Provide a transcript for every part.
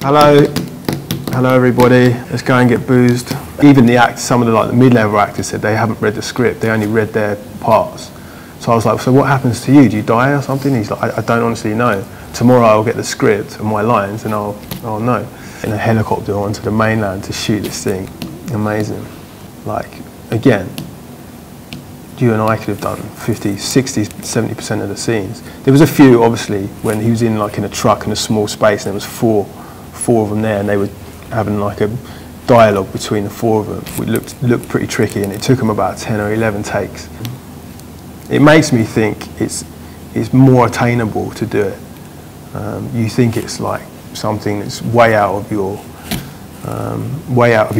Hello, hello everybody. Let's go and get boozed. Even the actors, some of the mid-level actors said they haven't read the script. They only read their parts. So I was like, so what happens to you? Do you die or something? He's like, I don't honestly know. Tomorrow I'll get the script and my lines and I'll know. In a helicopter onto the mainland to shoot this thing. Amazing. Like, again, you and I could have done 50, 60, 70% of the scenes. There was a few, obviously, when he was in a truck in a small space and there was four of them there and they were having like a dialogue between the four of them. It looked pretty tricky and it took them about 10 or 11 takes. It makes me think it's more attainable to do it. You think it's like something that's way out of your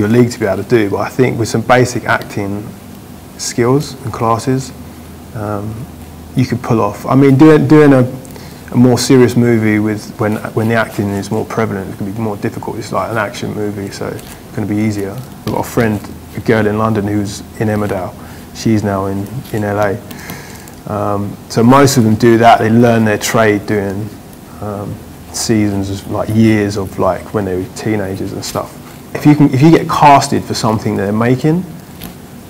league to be able to do, but I think with some basic acting skills and classes, you could pull off. I mean, doing a more serious movie with when the acting is more prevalent, it can be more difficult. It's like an action movie, so it's going to be easier. I've got a friend, a girl in London who's in Emmerdale. She's now in LA. So most of them do that. They learn their trade doing seasons, of years of when they were teenagers and stuff. If you get casted for something they're making,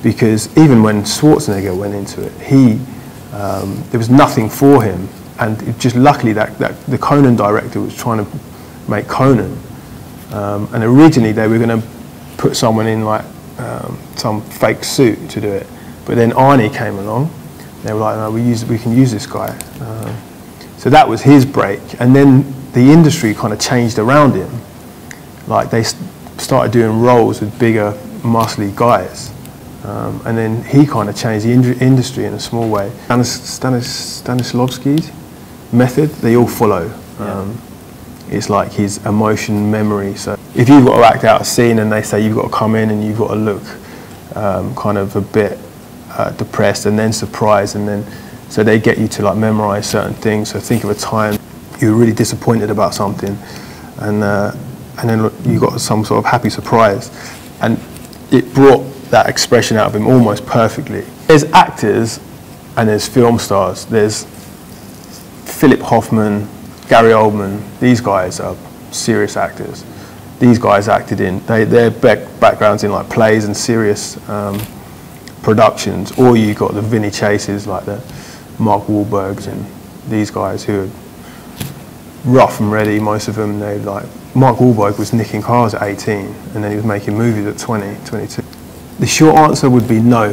because even when Schwarzenegger went into it, there was nothing for him. And it just luckily that the Conan director was trying to make Conan, and originally they were going to put someone in some fake suit to do it, but then Arnie came along. They were like, no, we can use this guy. So that was his break, and then the industry kind of changed around him. Like they started doing roles with bigger, muscly guys. And then he kind of changed the industry in a small way. Stanislavski's method, they all follow. It's like his emotion memory. So if you've got to act out a scene and they say you've got to come in and you've got to look kind of a bit depressed and then surprised, and then so they get you to memorize certain things. So think of a time you were really disappointed about something, and then you got some sort of happy surprise, and it brought that expression out of him almost perfectly. There's actors and there's film stars. There's Philip Hoffman, Gary Oldman. These guys are serious actors. These guys acted in their backgrounds in plays and serious productions. Or you got the Vinny Chases, like the Mark Wahlbergs, and these guys who are rough and ready. Most of them, Mark Wahlberg was nicking cars at 18, and then he was making movies at 20, 22. The short answer would be no.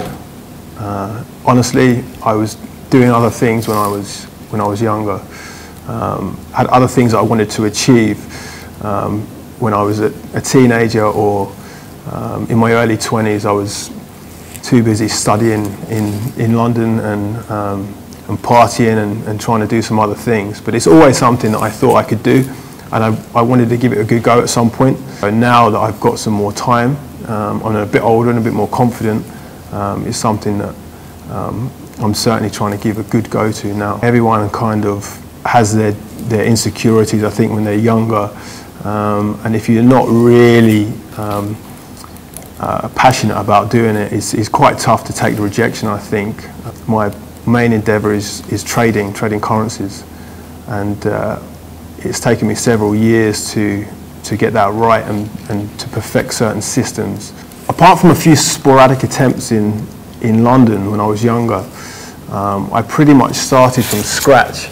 Honestly, I was doing other things when I was younger. Had other things I wanted to achieve when I was a teenager, or in my early 20s. I was too busy studying in London and partying and trying to do some other things. But it's always something that I thought I could do, and I wanted to give it a good go at some point. So now that I've got some more time, I'm a bit older and a bit more confident, it's something that I'm certainly trying to give a good go to now. Everyone kind of has their insecurities, I think, when they're younger, and if you're not really passionate about doing it, it's quite tough to take the rejection, I think. My main endeavour is trading currencies, and it's taken me several years to get that right and to perfect certain systems. Apart from a few sporadic attempts in London when I was younger, I pretty much started from scratch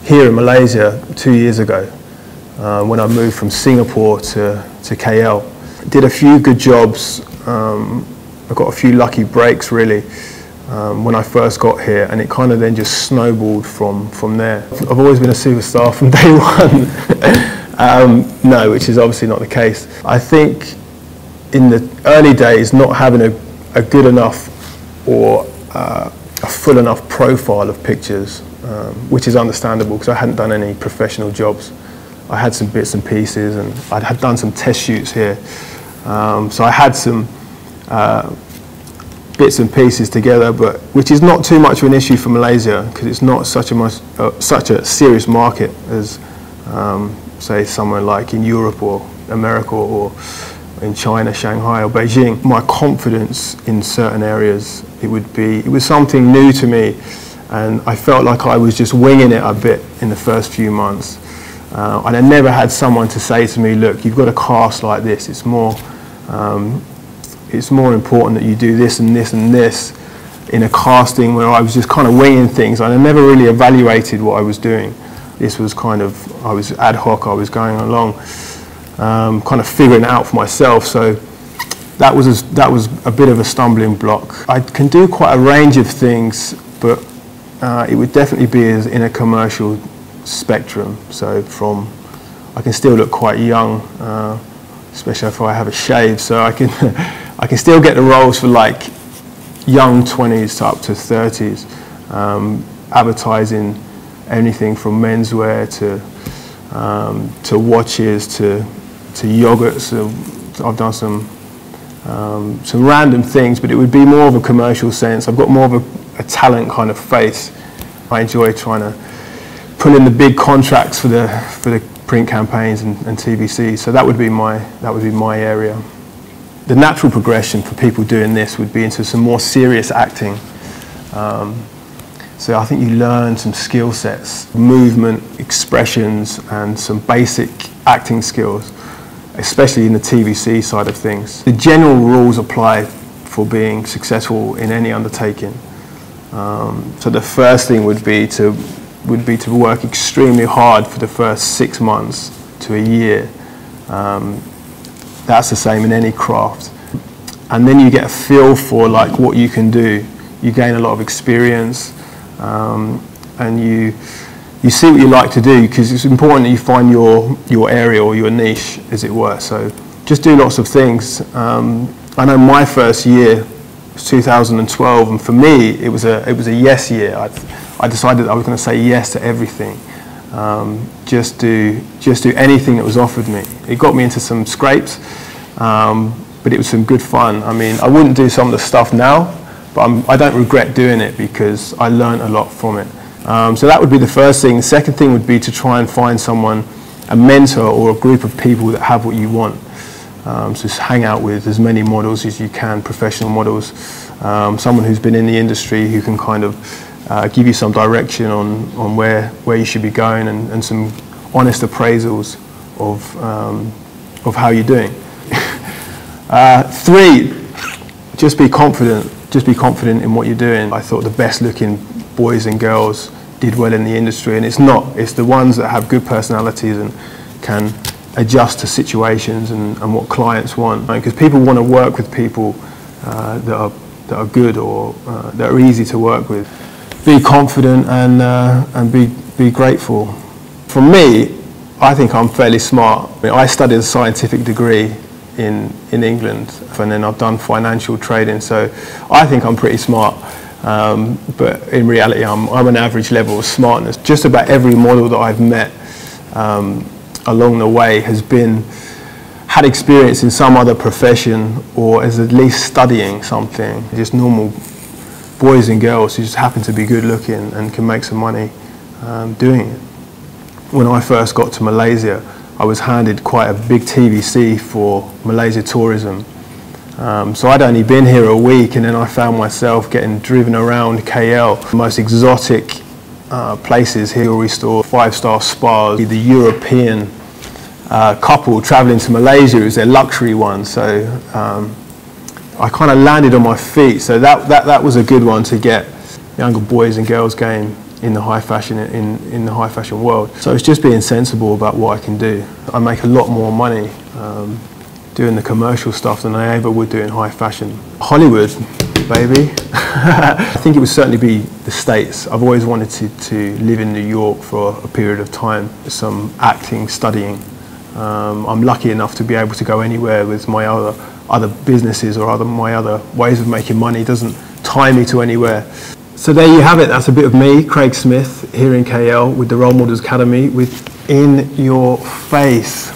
here in Malaysia 2 years ago when I moved from Singapore to KL. Did a few good jobs. I got a few lucky breaks really when I first got here, and it kind of then just snowballed from there. I've always been a superstar from day one. No, which is obviously not the case. I think in the early days, not having a good enough or a full enough profile of pictures, which is understandable because I hadn't done any professional jobs. I had some bits and pieces, and I had done some test shoots here. So I had some bits and pieces together, but which is not too much of an issue for Malaysia because it's not such a serious market as say somewhere like in Europe or America or in China, Shanghai or Beijing. My confidence in certain areas, it was something new to me, and I felt like I was just winging it a bit in the first few months. And I never had someone to say to me, look, you've got to cast like this. It's more important that you do this and this and this in a casting, where I was just kind of winging things. I never really evaluated what I was doing. This was kind of, I was ad hoc, I was going along, kind of figuring it out for myself. So that was a bit of a stumbling block. I can do quite a range of things, but it would definitely be in a commercial spectrum. So I can still look quite young, especially if I have a shave. So I can still get the roles for like young 20s to up to 30s, advertising anything from menswear to watches to yogurts. So I've done some random things, but it would be more of a commercial sense. I've got more of a talent kind of face. I enjoy trying to pull in the big contracts for the print campaigns and TVC. So that would be my area. The natural progression for people doing this would be into some more serious acting. So I think you learn some skill sets, movement, expressions, and some basic acting skills, especially in the TVC side of things. The general rules apply for being successful in any undertaking. So the first thing would be to work extremely hard for the first 6 months to a year. That's the same in any craft. And then you get a feel for like what you can do. You gain a lot of experience, and you see what you like to do, because it's important that you find your area or your niche, as it were. So just do lots of things. I know my first year was 2012, and for me it was a yes year. I decided I was going to say yes to everything. Just do anything that was offered me. It got me into some scrapes, but it was some good fun. I mean, I wouldn't do some of the stuff now, but I don't regret doing it because I learned a lot from it. So that would be the first thing. The second thing would be to try and find someone, a mentor or a group of people that have what you want. So just hang out with as many models as you can, professional models, someone who's been in the industry who can kind of give you some direction on where you should be going, and some honest appraisals of how you're doing. 3, just be confident. Just be confident in what you're doing. I thought the best looking boys and girls did well in the industry, and it's not. It's the ones that have good personalities and can adjust to situations and what clients want. Because people want to work with people that are good or that are easy to work with. Be confident and be grateful. For me, I think I'm fairly smart. I mean, I studied a scientific degree in England, and then I've done financial trading, so I think I'm pretty smart. But in reality, I'm an average level of smartness. Just about every model that I've met along the way has had experience in some other profession, or is at least studying something. Just normal boys and girls who just happen to be good looking and can make some money doing it. When I first got to Malaysia, I was handed quite a big TVC for Malaysia tourism. So I'd only been here a week, and then I found myself getting driven around KL, the most exotic places, jewelry store, 5-star spas. The European couple traveling to Malaysia, it was their luxury one. So I kind of landed on my feet. So that was a good one to get younger boys and girls game in the high fashion in the high fashion world. So it's just being sensible about what I can do. I make a lot more money doing the commercial stuff than I ever would do in high fashion. Hollywood, baby. I think it would certainly be the States. I've always wanted to live in New York for a period of time, some acting, studying. I'm lucky enough to be able to go anywhere with my other businesses or my other ways of making money. It doesn't tie me to anywhere. So there you have it. That's a bit of me, Craig Smith, here in KL with the Rollmodels Academy with In Your Face.